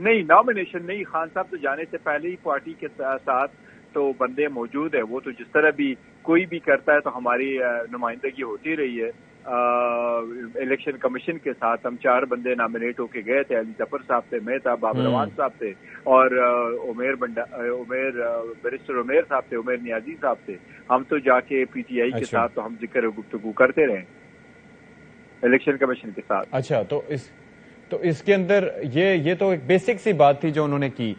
نہیں نامینیشن نہیں، خان صاحب تو جانے سے پہلے ہی پارٹی کے ساتھ تو بندے موجود ہیں. وہ تو جس طرح بھی کوئی بھی کرتا ہے تو ہماری نمائندگی ہوتی رہی ہے. الیکشن کمیشن کے ساتھ ہم 4 بندے نامینیٹ ہو کے گئے تھے. علی ظفر صاحب تھے، میں تھا، بابر روان صاحب تھے، اور بیرسٹر عمیر صاحب تھے، عمیر نیازی صاحب تھے. ہم تو جا کے پی ٹی آئی کے ساتھ تو ہم ذکر گفتگو کرتے رہے الیکشن کمیشن کے ساتھ. اچھا، تو اس کے اندر یہ تو ایک بیسک سی بات تھی جو انہوں نے کی.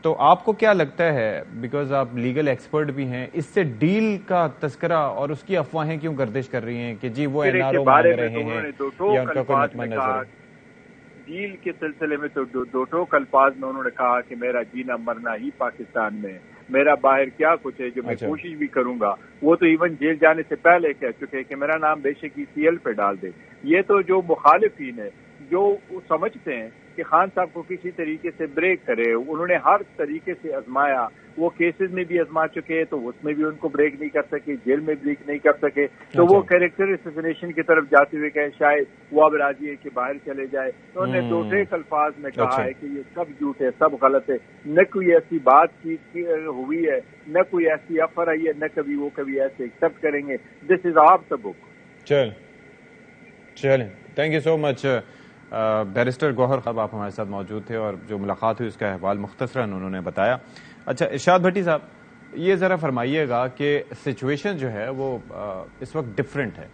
تو آپ کو کیا لگتا ہے، بیکاز آپ لیگل ایکسپرٹ بھی ہیں، اس سے ڈیل کا تذکرہ اور اس کی افواہیں کیوں گردش کر رہی ہیں کہ جی وہ این آر او مانگ رہے ہیں یا ان کا کوئی نقطہ نظر ہے؟ ڈیل کے سلسلے میں تو دو ٹوک الفاظ میں انہوں نے کہا کہ میرا جینا مرنا ہی پاکستان میں ہے، میرا باہر کیا کچھ ہے جو میں کوشش بھی کروں گا. وہ تو ایون جیل جانے سے پہلے کہہ چکے کہ میرا نام بے شک ECL پہ ڈال دے. یہ تو جو مخالفین ہے جو سمجھتے ہیں کہ خان صاحب کو کسی طریقے سے بریک کرے، انہوں نے ہر طریقے سے آزمایا. وہ کیسز میں بھی آزما چکے تو اس میں بھی ان کو بریک نہیں کر سکے، جیل میں بریک نہیں کر سکے. تو وہ کیریکٹر اسیسینیشن کی طرف جاتے ہوئے کہیں شاید وہ اب راضی ہے کہ باہر چلے جائے. انہوں نے 2 الفاظ میں کہا ہے کہ یہ سب جھوٹ ہے، سب غلط ہے، نہ کوئی ایسی بات چیت ہوئی ہے، نہ کوئی ایسی آفر آئی ہے، نہ کبھی وہ کبھی ایسے ایکسپٹ کریں گے. This is of the book. چلیں، thank you so much. Barrister Gohar صاحب آپ ہمارے ساتھ موجود تھے اور جو ملاقات ہوئی اس کا احوال مختصراً انہوں نے بتایا. اچھا ارشاد بھٹی صاحب، یہ ذرا فرمائیے گا کہ سچویشن جو ہے وہ اس وقت ڈفرینٹ ہے.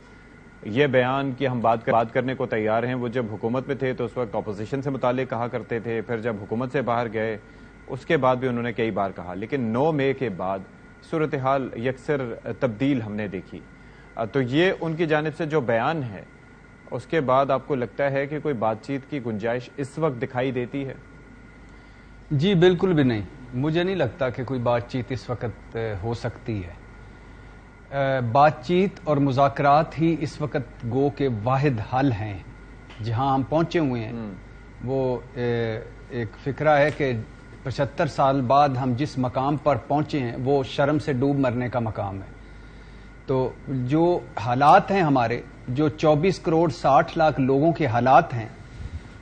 یہ بیان کہ ہم بات کرنے کو تیار ہیں، وہ جب حکومت میں تھے تو اس وقت اپوزیشن سے متعلق کہا کرتے تھے، پھر جب حکومت سے باہر گئے اس کے بعد بھی انہوں نے کئی بار کہا، لیکن 9 مئی کے بعد صورتحال یکسر تبدیل ہم نے دیکھی. تو یہ ان کی جانب سے جو بیان ہے اس کے بعد آپ کو لگتا ہے کہ کوئی بات چیت کی گنجائش اس وقت دکھائی دیتی ہے؟ جی بالکل بھی نہیں، مجھے نہیں لگتا کہ کوئی بات چیت اس وقت ہو سکتی ہے. بات چیت اور مذاکرات ہی اس وقت گو کے واحد حل ہیں. جہاں ہم پہنچے ہوئے ہیں وہ ایک فکرہ ہے کہ 75 سال بعد ہم جس مقام پر پہنچے ہیں وہ شرم سے ڈوب مرنے کا مقام ہے. تو جو حالات ہیں ہمارے، جو 24 کروڑ 60 لاکھ لوگوں کے حالات ہیں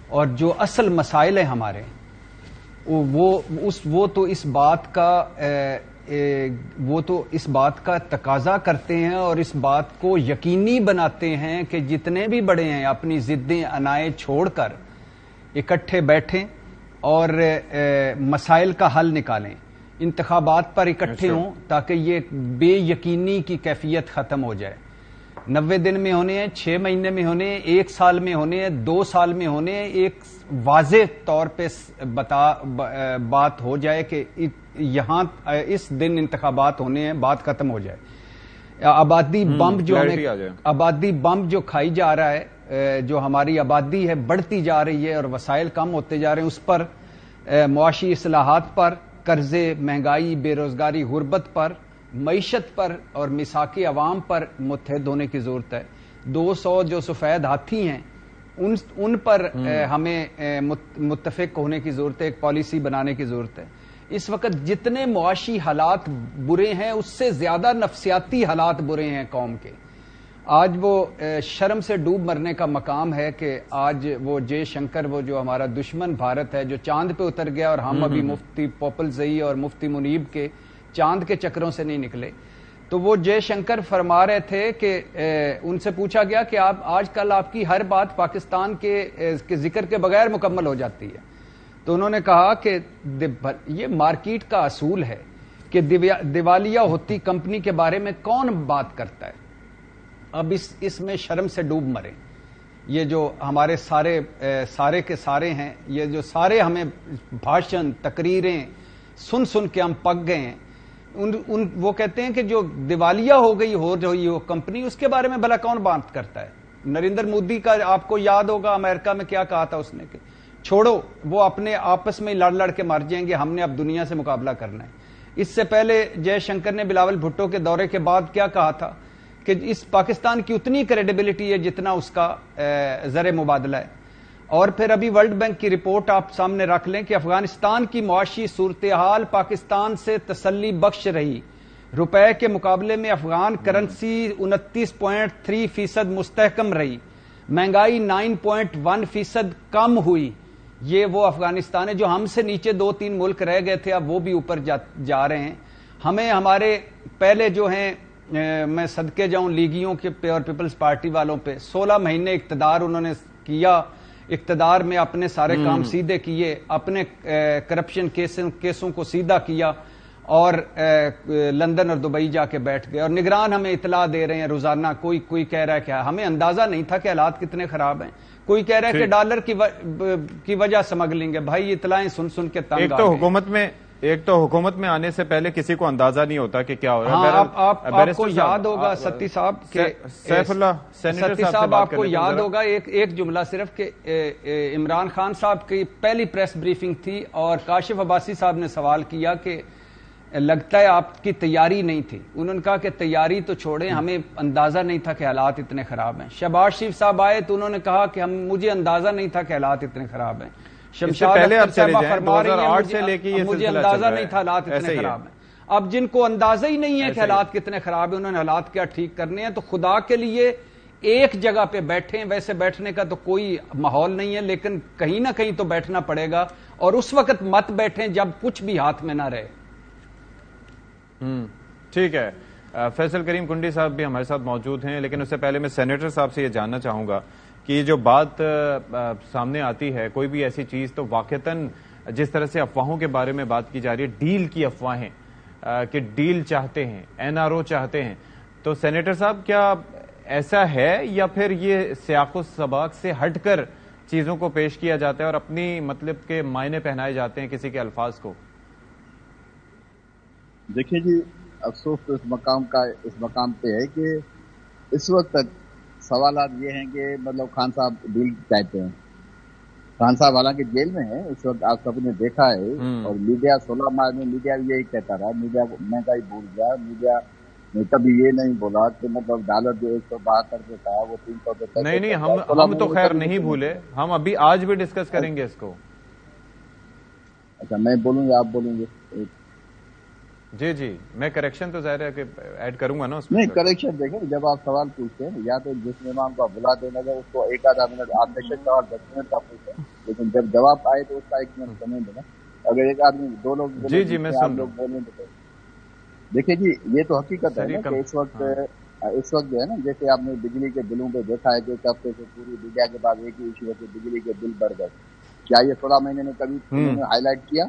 اور جو اصل مسائل ہیں ہمارے، وہ تو اس بات کا تقاضا کرتے ہیں اور اس بات کو یقینی بناتے ہیں کہ جتنے بھی بڑے ہیں اپنی ضدیں انائیں چھوڑ کر اکٹھے بیٹھیں اور مسائل کا حل نکالیں، انتخابات پر اکٹھے ہوں تاکہ یہ بے یقینی کی کیفیت ختم ہو جائے. 90 دن میں ہونے ہیں، 6 مہینے میں ہونے ہیں، 1 سال میں ہونے ہیں، 2 سال میں ہونے ہیں. ایک واضح طور پہ بات ہو جائے کہ یہاں اس دن انتخابات ہونے ہیں، بات ختم ہو جائے. آبادی بم جو کھائی جا رہا ہے، جو ہماری آبادی ہے بڑھتی جا رہی ہے اور وسائل کم ہوتے جا رہے ہیں، اس پر معاشی اصلاحات پر، قرضے، مہنگائی، بے روزگاری، غربت پر، معیشت پر اور مساک عوام پر متحد ہونے کی ضرورت ہے. 200 جو سفید ہاتھی ہیں ان پر ہمیں متفق ہونے کی ضرورت ہے، ایک پالیسی بنانے کی ضرورت ہے. اس وقت جتنے معاشی حالات برے ہیں اس سے زیادہ نفسیاتی حالات برے ہیں قوم کے. آج وہ شرم سے ڈوب مرنے کا مقام ہے کہ آج وہ جے شنکر، وہ جو ہمارا دشمن بھارت ہے، جو چاند پہ اتر گیا اور ہم ابھی مفتی پوپل زئی اور مفتی منیب کے چاند کے چکروں سے نہیں نکلے. تو وہ جے شنکر فرما رہے تھے کہ ان سے پوچھا گیا کہ آپ آج کل آپ کی ہر بات پاکستان کے ذکر کے بغیر مکمل ہو جاتی ہے. تو انہوں نے کہا کہ یہ مارکیٹ کا اصول ہے کہ دیوالیہ ہوتی کمپنی کے بارے میں کون بات کرتا ہے. اب اس میں شرم سے ڈوب مرے. یہ جو ہمارے سارے کے سارے ہیں، یہ جو سارے ہمیں بھاشن تقریریں سن کے ہم پک گئے ہیں. وہ کہتے ہیں کہ جو دیوالیہ ہو رہی ہو کمپنی، اس کے بارے میں بھلا کون بات کرتا ہے. نریندر مودی کا آپ کو یاد ہوگا امریکہ میں کیا کہا تھا اس نے کہ چھوڑو، وہ اپنے آپس میں لڑ کے مر جائیں گے، ہم نے اب دنیا سے مقابلہ کرنا ہے. اس سے پہلے جے شنکر نے بلاول بھٹو کے دورے کے بعد کیا کہا تھا کہ اس پاکستان کی اتنی کریڈیبلٹی ہے جتنا اس کا زر مبادلہ ہے. اور پھر ابھی ورلڈ بینک کی رپورٹ آپ سامنے رکھ لیں کہ افغانستان کی معاشی صورتحال پاکستان سے تسلی بخش رہی. روپے کے مقابلے میں افغان کرنسی 29.3% مستحکم رہی. مہنگائی 9.1% کم ہوئی. یہ وہ افغانستان ہے جو ہم سے نیچے 2-3 ملک رہ گئے تھے، اب وہ بھی اوپر جا رہے ہیں. ہمیں ہمارے پہلے جو ہیں میں صدقے جاؤں لیگیوں کے پہ اور پیپلز پارٹی والوں پہ، 16 مہینے اقتدار انہوں نے کیا، اقتدار میں اپنے سارے کام سیدھے کیے، اپنے کرپشن کیسوں کو سیدھا کیا اور لندن اور دبئی جا کے بیٹھ گئے. اور نگران ہمیں اطلاع دے رہے ہیں روزانہ، کوئی کہہ رہا ہے کہ ہمیں اندازہ نہیں تھا کہ حالات کتنے خراب ہیں، کوئی کہہ رہا ہے کہ ڈالر کی وجہ سمگلنگ ہے. بھائی اطلاعیں سن کے تنگ ایک تو حکومت میں آنے سے پہلے کسی کو اندازہ نہیں ہوتا کہ کیا ہو رہا ہے. آپ کو یاد ہوگا ستی صاحب ستی صاحب آپ کو یاد ہوگا ایک جملہ صرف کہ عمران خان صاحب کی پہلی پریس بریفنگ تھی اور کاشف عباسی صاحب نے سوال کیا کہ لگتا ہے آپ کی تیاری نہیں تھی. انہوں نے کہا کہ تیاری تو چھوڑیں، ہمیں اندازہ نہیں تھا کہ حالات اتنے خراب ہیں. شہباز شریف صاحب آئے تو انہوں نے کہا کہ مجھے اندازہ نہیں تھا کہ حالات اتنے خراب ہیں. شمشاد اختر صاحبہ فرما رہی ہیں مجھے اندازہ نہیں تھا حالات اتنے خراب ہیں. اب جن کو اندازہ ہی نہیں ہے کہ حالات کتنے خراب ہیں، انہوں نے حالات کیا ٹھیک کرنے ہیں. تو خدا کے لیے ایک جگہ پہ بیٹھیں. ویسے بیٹھنے کا تو کوئی ماحول نہیں ہے، لیکن کہیں نہ کہیں تو بیٹھنا پڑے گا، اور اس وقت مت بیٹھیں جب کچھ بھی ہاتھ میں نہ رہے. ٹھیک ہے. فیصل کریم کنڈی صاحب بھی ہمارے ساتھ موجود ہیں، لیکن اس سے پہلے میں سینیٹر صاحب سے یہ جاننا چاہوں گا کہ جو بات سامنے آتی ہے کوئی بھی ایسی چیز، تو واقعتاً جس طرح سے افواہوں کے بارے میں بات کی جا رہی ہے، ڈیل کی افواہیں کہ ڈیل چاہتے ہیں، NRO چاہتے ہیں، تو سینیٹر صاحب کیا ایسا ہے یا پھر یہ سیاق و سباق سے ہٹ کر چیزوں کو پیش کیا جاتا ہے اور اپنی مطلب کے معنی پہنائے جاتے ہیں کسی کے الفاظ کو؟ دیکھیے جی، افسوس تو اس مقام پہ ہے کہ اس وقت تک سوالات یہ ہیں کہ مطلب خان صاحب ڈیل چاہتے ہیں. خان صاحب حالانکہ جیل میں ہیں اس وقت، آپ سب نے دیکھا ہے، اور میڈیا 16 مارچ میں میڈیا یہی کہتا رہا، میڈیا مہنگائی بھول گیا، میڈیا نے کبھی یہ نہیں بولا کہ مطلب ڈالر جو 172 پہ تھا وہ 300 پہ. نہیں ہم تو خیر نہیں بھولے، ہم ابھی آج بھی ڈسکس کریں گے اس کو. اچھا میں بولوں گا آپ بولیں گے؟ جی میں کریکشن تو ظاہر ہے کہ ایڈ کروں گا نا اس میں. نہیں کریکشن دیکھیں، جب آپ سوال پوچھتے ہیں یا تو جس مہمان کو آپ بلا دینا گا اس کو 1-آدھا منٹ، آپ بے شک سوال 10 منٹ کا پوچھیں، لیکن جب جواب آئے تو اس کا 1 منٹ سمجھ دینا. اگر ایک آدمی 2 لوگ میں آپ لوگ بولیں تو دیکھیں جی، یہ تو حقیقت ہے نا کہ اس وقت جو ہے نا، جیسے آپ نے بجلی کے بلوں پہ دیکھا ہے کہ ایک ہفتے سے پوری دنیا کے بعد ایک ہی ایشو ہے کہ بجلی کے بل بڑھ گئے. کیا یہ 16 مہینے میں کبھی انہوں نے ہائی لائٹ کیا؟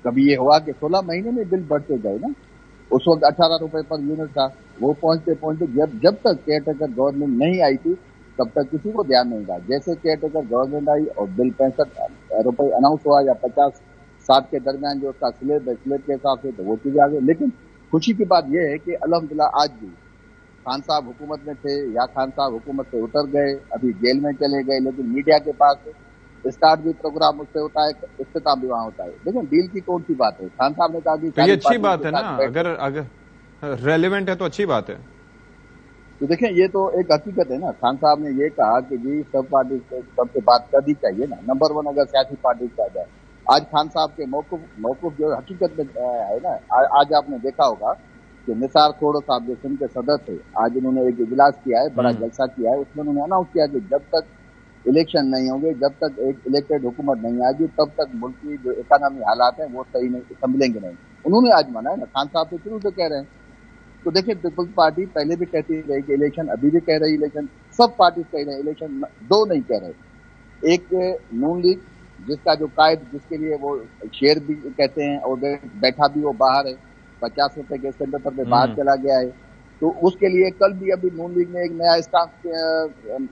کبھی یہ ہوا کہ 16 مہینے میں بل بڑھتے گئے نا؟ اس وقت 18 روپے پر یونٹ تھا، وہ پہنچتے جب تک کیئر ٹیکر گورنمنٹ نہیں آئی تھی تب تک کسی کو دھیان نہیں تھا. جیسے کیئر ٹیکر گورنمنٹ آئی اور بل 65 روپے اناؤنس ہوا یا 50-60 کے درمیان جو اس کا سلیب کے حساب سے، تو وہ چیزیں آ گئی. لیکن خوشی کی بات یہ ہے کہ الحمدللہ آج بھی خان صاحب حکومت میں تھے یا خان صاحب حکومت سے اتر گئے، ابھی جیل میں چلے گئے، لیکن میڈیا کے پاس اسٹارٹ بھی پروگرام اس سے ہوتا ہے، اختتام بھی وہاں ہوتا ہے. لیکن ڈیل کی کون سی بات ہے؟ خان صاحب نے کہا کہ یہ اچھی بات ہے نا، اگر ریلیونٹ ہے تو اچھی بات ہے. تو دیکھیں یہ تو ایک حقیقت ہے نا. خان صاحب نے یہ کہا کہ جی سب پارٹی سے بات کرنی چاہیے نا. نمبر 1 اگر سیاسی پارٹی سے آ جائے. آج خان صاحب کے موقف جو حقیقت میں ہے نا، آج آپ نے دیکھا ہوگا کہ نثار کھوڑو صاحب جو سندھ کے صدر تھے، آج انہوں نے ایک اجلاس کیا ہے، بڑا جلسہ کیا ہے. اس میں انہوں نے اناؤنس کیا کہ جب تک الیکشن نہیں ہوں گے، جب تک ایک الیکٹڈ حکومت نہیں آئے گی، تب تک ملک کی جو اکانومی حالات ہیں وہ صحیح نہیں سنبھلیں گے نہیں. انہوں نے آج مانا ہے نا. خان صاحب تو شروع سے کہہ رہے ہیں. تو دیکھیں پیپلز پارٹی پہلے بھی کہتی رہی کہ الیکشن، ابھی بھی کہہ رہی الیکشن، سب پارٹی کہہ رہے ہیں الیکشن. 2 نہیں کہہ رہے. ایک نون لیگ جس کا جو قائد، جس کے لیے وہ شیئر بھی کہتے ہیں اور بیٹھا بھی وہ باہر ہے، 50 روپے کے سینٹر پہ باہر چلا گیا ہے، تو اس کے لیے کل بھی ابھی نون لیگ نے ایک نیا اسٹانس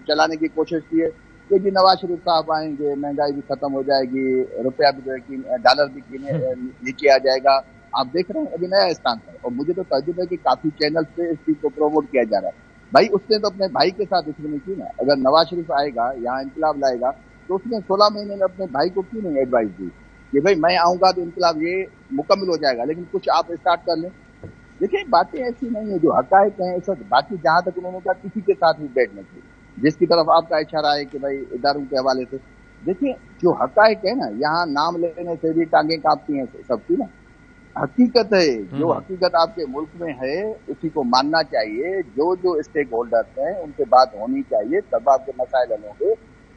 چلانے کی کوشش کی ہے کہ جی نواز شریف صاحب آئیں گے، مہنگائی بھی ختم ہو جائے گی، روپیہ بھی ڈالر بھی نیچے آ جائے گا. آپ دیکھ رہے ہیں ابھی نیا اسٹانس ہے. اور مجھے تو تعجب ہے کہ کافی چینل سے اس چیز کو پروموٹ کیا جا رہا ہے. بھائی اس نے تو اپنے بھائی کے ساتھ دشمنی کی نا. اگر نواز شریف آئے گا، یہاں انقلاب لائے گا، تو اس نے 16 مہینے میں اپنے بھائی کو کیوں نہیں ایڈوائز دی کہ بھائی میں آؤں گا تو انقلاب یہ مکمل ہو جائے گا، لیکن کچھ آپ اسٹارٹ کر لیں. دیکھیں باتیں ایسی نہیں ہیں، جو حقائق ہیں اس وقت. باقی جہاں تک انہوں نے کہا کسی کے ساتھ بھی بیٹھنے کی، جس کی طرف آپ کا اشارہ ہے کہ بھائی اداروں کے حوالے سے، دیکھیں جو حقائق ہے نا، یہاں نام لینے سے بھی ٹانگیں کانپتی ہیں سب کی نا. حقیقت ہے، جو حقیقت آپ کے ملک میں ہے اسی کو ماننا چاہیے. جو اسٹیک ہولڈرز ہیں ان سے بات ہونی چاہیے، تب آپ کے مسائل حل ہوں گے.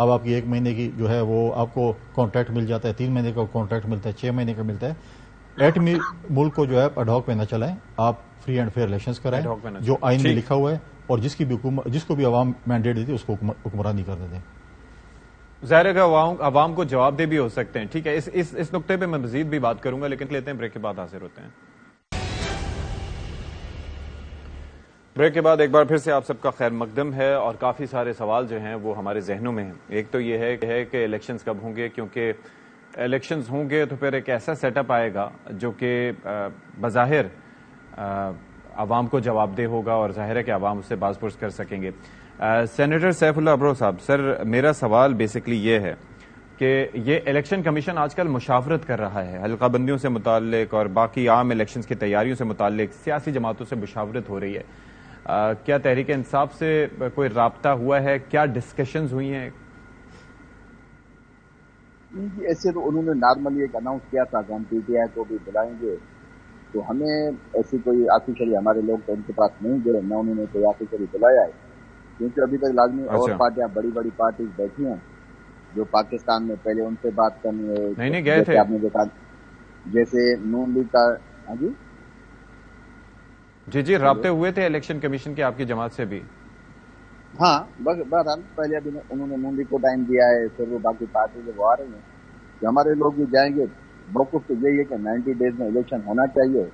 اب آپ کی 1 مہینے کی جو ہے وہ آپ کو کانٹریکٹ مل جاتا ہے, 3 مہینے کا کانٹریکٹ ملتا ہے, 6 مہینے کا ملتا ہے. ایٹمی ملک کو جو ہے اڈاک پہ نہ چلائیں, آپ فری اینڈ فیئر الیکشنز کرائیں جو آئین میں لکھا ہوا ہے, اور جس کو بھی عوام مینڈیٹ دیتی ہے اس کو حکمرانی کرنے دیں. ظاہر ہے کہ عوام کو جواب دے بھی ہو سکتے ہیں. ٹھیک ہے, اس نقطے پہ میں مزید بھی بات کروں گا, لیکن لیتے ہیں بریک کے بعد حاضر ہوتے ہیں. بریک کے بعد ایک بار پھر سے آپ سب کا خیر مقدم ہے, اور کافی سارے سوال جو ہیں وہ ہمارے ذہنوں میں ہیں. ایک تو یہ ہے کہ الیکشنز کب ہوں گے, کیونکہ الیکشنز ہوں گے تو پھر ایک ایسا سیٹ اپ آئے گا جو کہ بظاہر عوام کو جواب دہ ہوگا, اور ظاہر ہے کہ عوام اس سے باز پرس کر سکیں گے. سینیٹر سیف اللہ ابرو صاحب, سر میرا سوال بیسکلی یہ ہے کہ یہ الیکشن کمیشن آج کل مشاورت کر رہا ہے حلقہ بندیوں سے متعلق اور باقی عام الیکشنز کی تیاریوں سے متعلق, سیاسی جماعتوں سے مشاورت ہو رہی ہے. کیا تحریک انصاف سے کوئی رابطہ ہوا ہے, کیا ڈسکشنز ہوئی ہیں؟ ایسے تو انہوں نے نارملی ایک اناؤنس کیا تھا کہ ہم پی ٹی آئی کو بھی بلائیں گے, تو ہمیں ایسی کوئی آفیشلی ہمارے لوگ تو ان کے پاس نہیں گئے, نہ انہوں نے کوئی آفیشلی بلایا ہے, کیونکہ ابھی تک لازمی اور پارٹیاں بڑی بڑی پارٹیز بیٹھی ہیں جو پاکستان میں پہلے ان سے بات کرنی ہے. نہیں گئے تھے, آپ نے دیکھا جیسے نون لیگ کا. ہاں جی رابطے ہوئے تھے الیکشن کمیشن کے آپ کی جماعت سے بھی؟ ہاں بہرحال پہلے ابھی انہوں نے نون لیگ کو ٹائم دیا ہے, پھر وہ باقی پارٹی سے وہ آ رہی ہیں کہ ہمارے لوگ بھی جائیں گے. موقف تو یہی ہے کہ 90 ڈیز میں الیکشن ہونا چاہیے.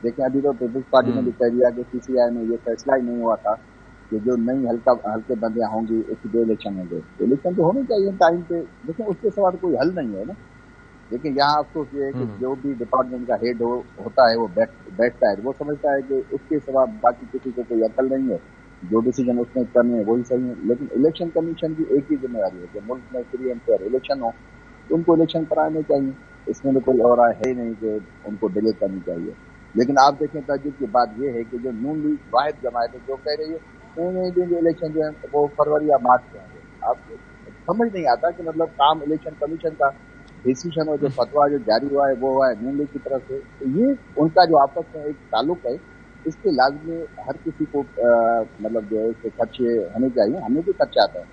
دیکھیں ابھی تو پیپلز پارٹی نے بھی کہہ دیا کہ سی سی آئی میں یہ فیصلہ ہی نہیں ہوا تھا کہ جو نئی ہلکے بندیاں ہوں گی اس کے الیکشن ہوں گے. الیکشن تو ہونے چاہیے ٹائم پہ, لیکن اس کے سوا کوئی حل نہیں ہے نا. لیکن یہاں افسوس یہ ہے کہ جو بھی ڈپارٹمنٹ کا ہیڈ ہوتا ہے وہ بیٹھتا ہے, وہ سمجھتا ہے کہ اس کے سوا باقی کسی کو کوئی عقل نہیں ہے, جو ڈیسیجن اس نے کرنے ہیں وہی صحیح ہے. لیکن الیکشن کمیشن کی ایک ہی ذمہ داری ہے کہ ملک میں فری اینڈ فیئر الیکشن ہو, تو ان کو الیکشن کرانے چاہیے. اس میں تو کوئی اور رائے ہے نہیں کہ ان کو ڈیلے کرنی چاہیے. لیکن آپ دیکھیں تعجب کی بات یہ ہے کہ جو نون لیگ واحد جماعت ہے جو کہہ رہی ہے الیکشن جو ہے وہ فروری یا مارچ میں ہوں گے. آپ سمجھ نہیں آتا کہ مطلب کام الیکشن کمیشن کا ڈیسیشن اور جو فتوا جو جاری ہوا ہے وہ ہوا ہے نون لیگ کی طرف سے. تو یہ ان کا جو آپس میں ایک تعلق ہے, اس کے لازمی ہر کسی کو مطلب جو ہے اس کے خرچے ہونے چاہیے. ہمیں بھی خرچہ آتا ہے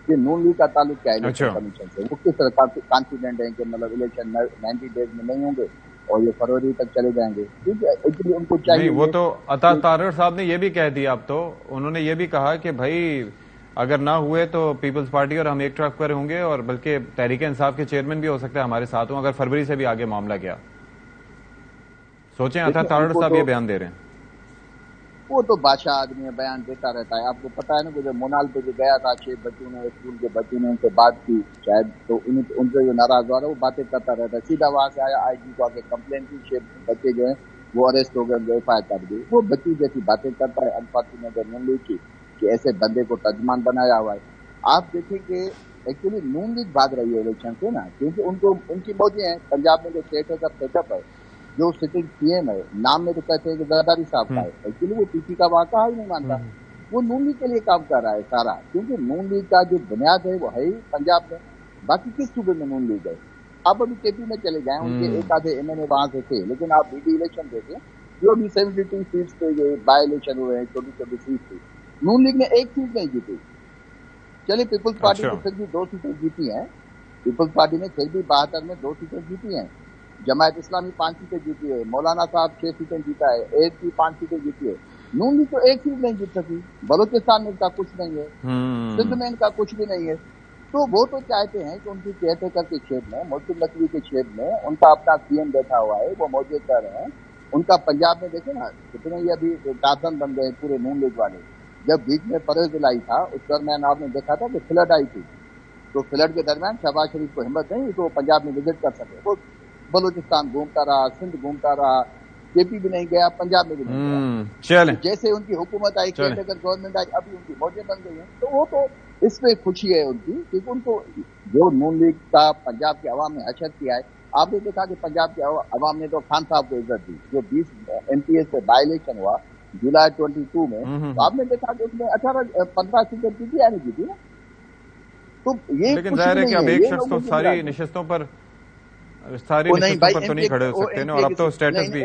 کہ نون لیگ کا تعلق کیا ہے الیکشن کمیشن سے, وہ کس طرح کانفیڈنٹ ہیں کہ مطلب الیکشن 90 ڈیز میں نہیں ہوں گے اور یہ فروری تک چلے جائیں گے. ٹھیک ہے, ایکچولی ان کو چاہیے. وہ تو عطا طارڑ صاحب نے یہ بھی کہہ دیا, اب تو انہوں نے یہ بھی کہا کہ بھائی اگر نہ ہوئے تو پیپلز پارٹی اور ہم ایک ٹرک پر ہوں گے, اور بلکہ تحریک انصاف کے چیئرمین بھی ہو سکتا ہے ہمارے ساتھ ہوں اگر فروری سے بھی آگے معاملہ گیا. سوچیں عطا طارڑ صاحب یہ بیان دے رہے ہیں. وہ تو بادشاہ آدمی ہے, بیان دیتا رہتا ہے. آپ کو پتا ہے نا کہ جو مونال پہ جو گیا تھا 6 بچوں نے, اسکول کے بچوں نے ان سے بات کی شاید, تو ان سے جو ناراض ہوا رہا وہ باتیں کرتا رہتا ہے. سیدھا وہاں سے آیا, آئی جی کو آگے کمپلین کی, 6 بچے جو ہیں وہ اریسٹ ہو گئے, ایف آئی آر کر دی. وہ بچی جیسی باتیں کرتا ہے انفارچونیٹ نون لیگ کی کہ ایسے بندے کو ترجمان بنایا ہوا ہے. آپ دیکھیں کہ ایکچولی نون لیگ بھاگ رہی ہے الیکشن سے نا, کیونکہ ان کی موجیں ہیں. پنجاب میں جو اسٹیٹ کا سیٹ اپ ہے, جو سٹنگ سی ایم ہے, نام میں تو کہتے ہیں کہ زرداری صاحب کا ہے, ایکچولی وہ پی سی کا واقعہ ہی نہیں مانتا. وہ نون لیگ کے لیے کام کر رہا ہے سارا, کیونکہ نون لیگ کا جو بنیاد ہے وہ ہے ہی پنجاب میں. باقی کس صوبے میں نون لیگ ہے؟ آپ ابھی کے پی میں چلے جائیں, ان کے ایک آدھے ایم این اے وہاں سے تھے, لیکن آپ بی ڈی الیکشن دیکھیں جو ابھی 72 سیٹس پہ جو بائی الیکشن ہوئے ہیں, چھوٹی سیٹ تھی, نون لیگ نے ایک سیٹ نہیں جیتی. چلے پیپلز پارٹی نے پھر بھی 2 سیٹیں جیتی ہیں, پیپلز پارٹی نے پھر بھی 72 میں 2 سیٹیں جیتی ہیں. جماعت اسلامی 5 سیٹیں جیتی ہے, مولانا صاحب 6 سیٹیں جیتا ہے, ایک کی 5 سیٹیں جیتی ہے. نون لیگ تو ایک سیٹ نہیں جیت سکی. بلوچستان میں ان کا کچھ نہیں ہے, سندھ میں ان کا کچھ بھی نہیں ہے. تو وہ تو چاہتے ہیں کہ ان کی کیئر ٹیکر کے چھیڑ میں, محسن نقوی کے چھیڑ میں ان کا اپنا سی ایم بیٹھا ہوا ہے, وہ موجود کر رہے ہیں. ان کا پنجاب میں دیکھیں نا کتنے یہ ابھی ٹارسن بن گئے پورے نون لیگ والے. جب بیچ میں پرویز الہی تھا اس درمیان آپ نے دیکھا تھا کہ فلڈ آئی تھی, تو فلڈ کے درمیان شہباز شریف کو ہمت نہیں تو وہ پنجاب میں وزٹ کر سکے. وہ بلوچستان گھومتا رہا, سندھ گھومتا رہا, کے پی بھی نہیں گیا, پنجاب میں بھی نہیں گیا. جیسے ان کی حکومت آئی, کیئر ٹیکر گورنمنٹ آئی, ابھی ان کی موجیں بن گئی ہیں. تو وہ تو اس میں خوشی ہے ان کی, کیونکہ ان کو جو نون لیگ کا پنجاب کے عوام نے حشر کیا ہے. آپ نے دیکھا کہ پنجاب کے عوام نے تو خان صاحب کو عزت دی, جو 20 ایم پی ایس سے بائی الیکشن ہوا جولائی 22 میں, تو آپ نے دیکھا کہ اس میں 15 سیٹیں جیتی یا نہیں جیتی نا. تو یہ لیکن ظاہر ہے کہ اب ایک شخص تو ساری نشستوں پر تو نہیں کھڑے ہو سکتے نا, اور اب تو اسٹیٹس بھی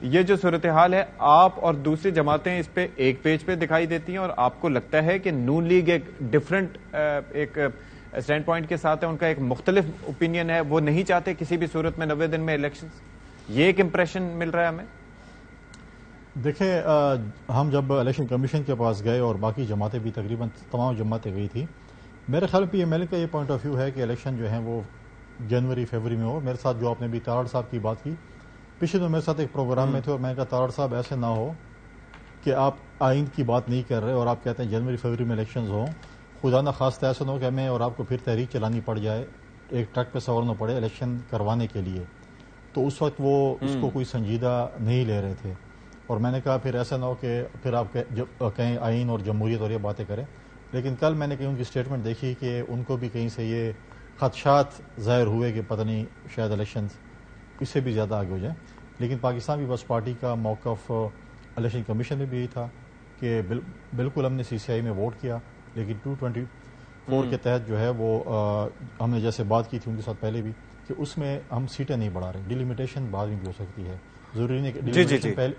یہ جو صورتحال ہے آپ اور دوسری جماعتیں اس پہ ایک پیج پہ دکھائی دیتی ہیں، اور آپ کو لگتا ہے کہ نون لیگ ایک ڈیفرنٹ ایک اسٹینڈ پوائنٹ کے ساتھ ہے، ان کا ایک مختلف اوپینین ہے، وہ نہیں چاہتے کسی بھی صورت میں 90 دن میں الیکشنز، یہ ایک امپریشن مل رہا ہے ہمیں؟ دیکھیں ہم جب الیکشن کمیشن کے پاس گئے اور باقی جماعتیں بھی تقریباً تمام جماعتیں گئی تھی، میرے خیال پہ MLA کا یہ پوائنٹ آف ویو ہے کہ الیکشن جو ہیں وہ جنوری فروری میں ہو۔ میرے ساتھ جو آپ نے بھی تارڑ صاحب کی بات کی، پچھلے دن میرے ساتھ ایک پروگرام میں تھے اور میں نے کہا تارڑ صاحب ایسے نہ ہو کہ آپ آئین کی بات نہیں کر رہے اور آپ کہتے ہیں جنوری فروری میں الیکشنز ہوں، خدا نہ خواستہ ایسا نہ ہو کہ ہمیں اور آپ کو پھر تحریک چلانی پڑ جائے، ایک ٹرک پہ سوارنا پڑے الیکشن کروانے کے لیے۔ تو اس وقت وہ اس کو کوئی سنجیدہ نہیں لے رہے تھے، اور میں نے کہا پھر ایسا نہ ہو کہ پھر آپ کہیں آئین اور جمہوریت اور یہ باتیں کریں۔ لیکن کل میں نے کہیں ان کی اسٹیٹمنٹ دیکھی کہ ان کو بھی کہیں سے یہ خدشات ظاہر ہوئے کہ پتہ نہیں شاید الیکشنز اس سے بھی زیادہ آگے ہو جائیں۔ لیکن پاکستان پیپلز پارٹی کا موقف الیکشن کمیشن میں بھی یہی تھا کہ بالکل ہم نے CCI میں ووٹ کیا، لیکن 224 کے تحت جو ہے وہ ہم نے جیسے بات کی تھی ان کے ساتھ پہلے بھی کہ اس میں ہم سیٹیں نہیں بڑھا رہے، ڈیلیمیٹیشن بعد میں بھی ہو سکتی ہے، ضروری نہیں کہ ڈیلیمیٹیشن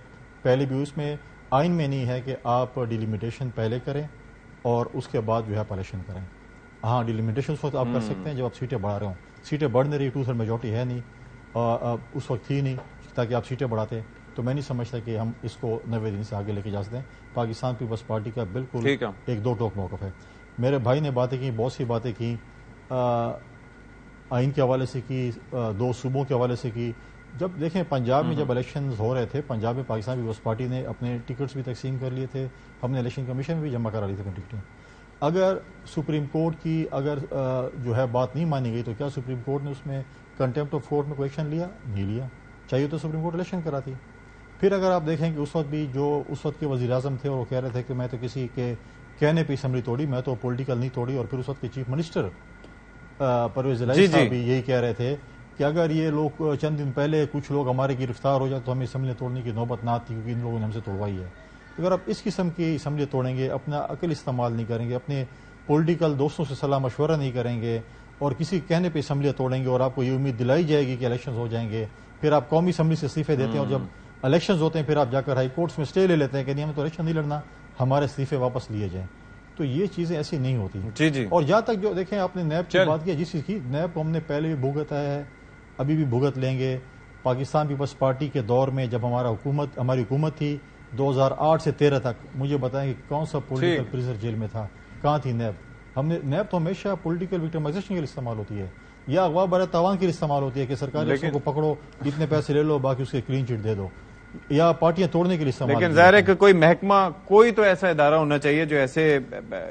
پہلے بھی اس میں آئین میں نہیں ہے کہ آپ ڈیلیمیٹیشن پہلے کریں اور اس کے بعد جو ہے آپ الیکشن کریں۔ ہاں ڈیلیمیٹیشن اس وقت آپ کر سکتے ہیں جب آپ سیٹیں بڑھا رہے ہوں، سیٹیں بڑھ نہیں رہی، 2/3 میجورٹی ہے نہیں، اس وقت تھی نہیں تاکہ آپ سیٹیں بڑھاتے، تو میں نہیں سمجھتا کہ ہم اس کو 90 دن سے آگے لے کے جا سکتے ہیں۔ پاکستان پیپلز پارٹی کا بالکل ایک دو ٹوک موقف ہے۔ میرے بھائی نے باتیں کی، بہت سی باتیں کی، آئین کے حوالے سے کی، 2 صوبوں کے حوالے سے کی۔ جب دیکھیں پنجاب میں جب الیکشنز ہو رہے تھے، پنجاب میں پاکستان پیپلز پارٹی نے اپنے ٹکٹس بھی تقسیم کر لیے تھے، ہم نے الیکشن کمیشن میں بھی جمع کرا لی تھی اپنی ٹکٹیں۔ اگر سپریم کورٹ کی اگر جو ہے بات نہیں مانی گئی تو کیا سپریم کورٹ نے اس میں کنٹیمپٹ آف کورٹ میں کوئی ایکشن لیا؟ نہیں لیا، چاہیے تو سپریم کورٹ الیکشن کراتی۔ پھر اگر آپ دیکھیں کہ اس وقت بھی جو اس وقت کے وزیر اعظم تھے اور وہ کہہ رہے تھے کہ میں تو کسی کے کہنے پہ اسمبلی توڑی، میں تو پولیٹیکل نہیں توڑی، اور پھر اس وقت کے چیف منسٹر پرویز الہی صاحب بھی یہی کہہ رہے تھے کہ اگر یہ لوگ چند دن پہلے کچھ لوگ ہمارے گرفتار ہو جائے تو ہمیں اسمبلی توڑنے کی نوبت نہ آتی، کیونکہ ان لوگوں نے ہم سے توڑوائی ہے۔ اگر آپ اس قسم کی اسمبلی توڑیں گے، اپنا عقل استعمال نہیں کریں گے، اپنے پولیٹیکل دوستوں سے صلاح مشورہ نہیں کریں گے، اور کسی کہنے پہ اسمبلیاں توڑیں گے اور آپ کو یہ امید دلائی جائے گی کہ الیکشنز ہو جائیں گے، پھر آپ قومی اسمبلی سے استعفے دیتے ہیں اور جب الیکشنز ہوتے ہیں پھر آپ جا کر ہائی کورٹس میں اسٹے لے لیتے ہیں کہ نہیں ہمیں تو الیکشن نہیں لڑنا، ہمارے استعفے واپس لیے جائیں۔ تو یہ چیزیں ایسی نہیں ہوتی۔ اور جہاں تک جو دیکھیں آپ نے نیب کی بات کی، جس چیز کی نیب کو ہم نے پہلے بھی بھگتا ہے، ابھی بھی بھگت لیں گے۔ پاکستان پیپلز پارٹی کے دور میں جب ہماری حکومت تھی 2008 سے 13 تک، مجھے بتائیں کہ کون سا پولیٹیکل پریزر جیل میں تھا، کہاں تھی نیب؟ نیب تو ہمیشہ پولیٹیکل وکٹمائزیشن کے لیے استعمال ہوتی ہے، یا اغوا برائے تاوان کے لیے استعمال ہوتی ہے کہ سرکاری افسروں کو پکڑو، اتنے پیسے لے لو، باقی اس کے کلین چٹ دے دو، یا پارٹیاں توڑنے کے لیے استعمال۔ لیکن ظاہر ہے کہ کوئی محکمہ، کوئی تو ایسا ادارہ ہونا چاہیے جو ایسے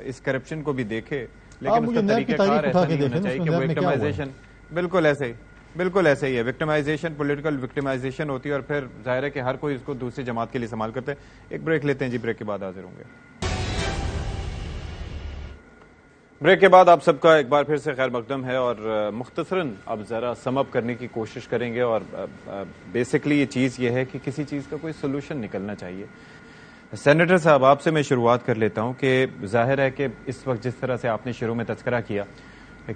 اس کرپشن کو بھی دیکھے، لیکن اس کا طریقہ کار ایسا نہیں ہونا چاہیے کہ وہ وکٹمائزیشن بالکل ایسے ہی ہے، وکٹمائزیشن پولیٹیکل وکٹمائزیشن ہوتی ہے، اور پھر ظاہر ہے کہ ہر کوئی اس کو دوسری جماعت کے لیے استعمال کرتے ہیں۔ ایک بریک لیتے ہیں جی، بریک کے بعد حاضر ہوں گے۔ بریک کے بعد آپ سب کا ایک بار پھر سے خیر مقدم ہے، اور مختصراً اب ذرا سم اپ کرنے کی کوشش کریں گے، اور بیسکلی یہ چیز یہ ہے کہ کسی چیز کا کوئی سولوشن نکلنا چاہیے۔ سینیٹر صاحب آپ سے میں شروعات کر لیتا ہوں کہ ظاہر ہے کہ اس وقت جس طرح سے آپ نے شروع میں تذکرہ کیا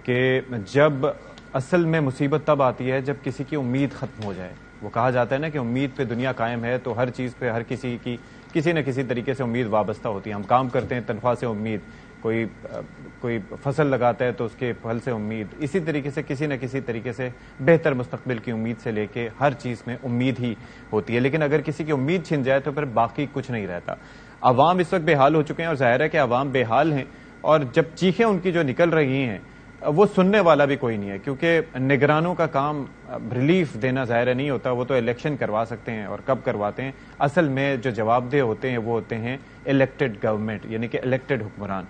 کہ جب اصل میں مصیبت تب آتی ہے جب کسی کی امید ختم ہو جائے، وہ کہا جاتا ہے نا کہ امید پہ دنیا قائم ہے، تو ہر چیز پہ ہر کسی کی کسی نہ کسی طریقے سے امید وابستہ ہوتی ہے۔ ہم کام کرتے ہیں تنخواہ سے امید، کوئی فصل لگاتا ہے تو اس کے پھل سے امید، اسی طریقے سے کسی نہ کسی طریقے سے بہتر مستقبل کی امید سے لے کے ہر چیز میں امید ہی ہوتی ہے۔ لیکن اگر کسی کی امید چھن جائے تو پھر باقی کچھ نہیں رہتا۔ عوام اس وقت بے حال ہو چکے ہیں، اور ظاہر ہے کہ عوام بے حال ہیں، اور جب چیخیں ان کی جو نکل رہی ہیں وہ سننے والا بھی کوئی نہیں ہے، کیونکہ نگرانوں کا کام ریلیف دینا ظاہر نہیں ہوتا، وہ تو الیکشن کروا سکتے ہیں، اور کب کرواتے ہیں اصل میں جو جواب دہ ہوتے ہیں وہ ہوتے ہیں الیکٹڈ گورنمنٹ، یعنی کہ الیکٹڈ حکمران۔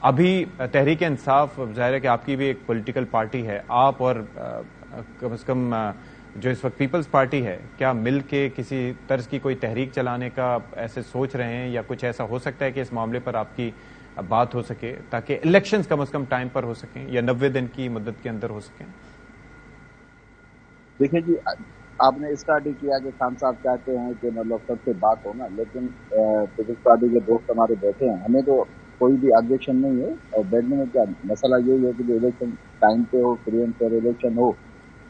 ابھی تحریک انصاف ظاہر ہے کہ آپ کی بھی ایک پولیٹیکل پارٹی ہے، آپ اور کم از کم جو اس وقت پیپلز پارٹی ہے، کیا مل کے کسی طرز کی کوئی تحریک چلانے کا ایسے سوچ رہے ہیں، یا کچھ ایسا ہو سکتا ہے کہ اس معاملے پر آپ کی بات ہو سکے تاکہ الیکشنز کم از کم ٹائم پر ہو سکیں یا 90 دن کی مدت کے اندر ہو سکیں؟ دیکھیں جی، آپ نے اسٹارٹ ہی کیا کہ خان صاحب چاہتے ہیں کہ مطلب سب سے بات ہونا، لیکن پیپلز پارٹی کے دوست ہمارے بیٹھے ہیں، ہمیں تو کوئی بھی آبجیکشن نہیں ہے، اور بیٹھنے میں کیا مسئلہ یہی ہے کہ جو الیکشن ٹائم پہ ہو، فری اینڈ فیئر الیکشن ہو،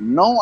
9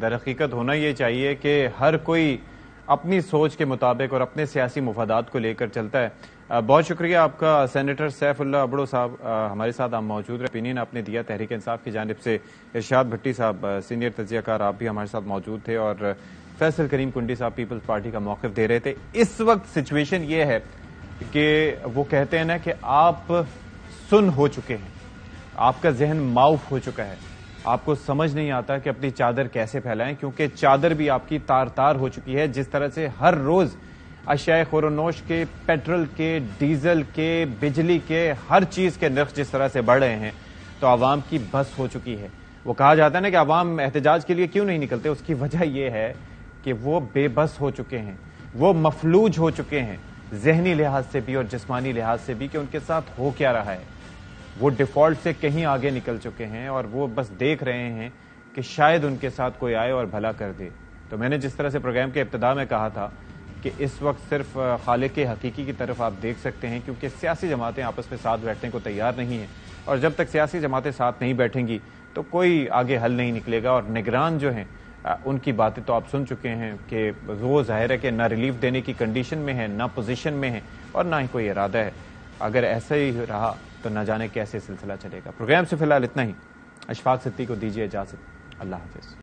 در حقیقت ہونا یہ چاہیے کہ ہر کوئی اپنی سوچ کے مطابق اور اپنے سیاسی مفادات کو لے کر چلتا ہے۔ بہت شکریہ آپ کا سینیٹر سیف اللہ ابڑو صاحب، ہمارے ساتھ آپ موجود رہے، اپینین آپ نے دیا تحریک انصاف کی جانب سے۔ ارشاد بھٹی صاحب سینئر تجزیہ کار، آپ بھی ہمارے ساتھ موجود تھے، اور فیصل کریم کنڈی صاحب پیپلز پارٹی کا موقف دے رہے تھے۔ اس وقت سچویشن یہ ہے کہ وہ کہتے ہیں نا کہ آپ سن ہو چکے ہیں، آپ کا ذہن معاف ہو چکا ہے، آپ کو سمجھ نہیں آتا کہ اپنی چادر کیسے پھیلائیں، کیونکہ چادر بھی آپ کی تار تار ہو چکی ہے۔ جس طرح سے ہر روز اشیاء خور و نوش کے، پیٹرول کے، ڈیزل کے، بجلی کے، ہر چیز کے نرخ جس طرح سے بڑھ رہے ہیں تو عوام کی بس ہو چکی ہے۔ وہ کہا جاتا ہے نا کہ عوام احتجاج کے لیے کیوں نہیں نکلتے، اس کی وجہ یہ ہے کہ وہ بے بس ہو چکے ہیں، وہ مفلوج ہو چکے ہیں ذہنی لحاظ سے بھی اور جسمانی لحاظ سے بھی کہ ان کے ساتھ ہو کیا رہا ہے۔ وہ ڈیفالٹ سے کہیں آگے نکل چکے ہیں اور وہ بس دیکھ رہے ہیں کہ شاید ان کے ساتھ کوئی آئے اور بھلا کر دے۔ تو میں نے جس طرح سے پروگرام کے ابتدا میں کہا تھا کہ اس وقت صرف خالق حقیقی کی طرف آپ دیکھ سکتے ہیں، کیونکہ سیاسی جماعتیں آپس میں ساتھ بیٹھنے کو تیار نہیں ہیں، اور جب تک سیاسی جماعتیں ساتھ نہیں بیٹھیں گی تو کوئی آگے حل نہیں نکلے گا۔ اور نگران جو ہیں ان کی باتیں تو آپ سن چکے ہیں کہ وہ ظاہر ہے کہ نہ ریلیف دینے کی کنڈیشن میں ہیں، نہ پوزیشن میں ہیں، اور نہ ہی کوئی ارادہ ہے۔ اگر ایسا ہی رہا تو نہ جانے کیسے سلسلہ چلے گا۔ پروگرام سے فی الحال اتنا ہی۔ اشفاق ستی کو دیجیے اجازت، اللہ حافظ۔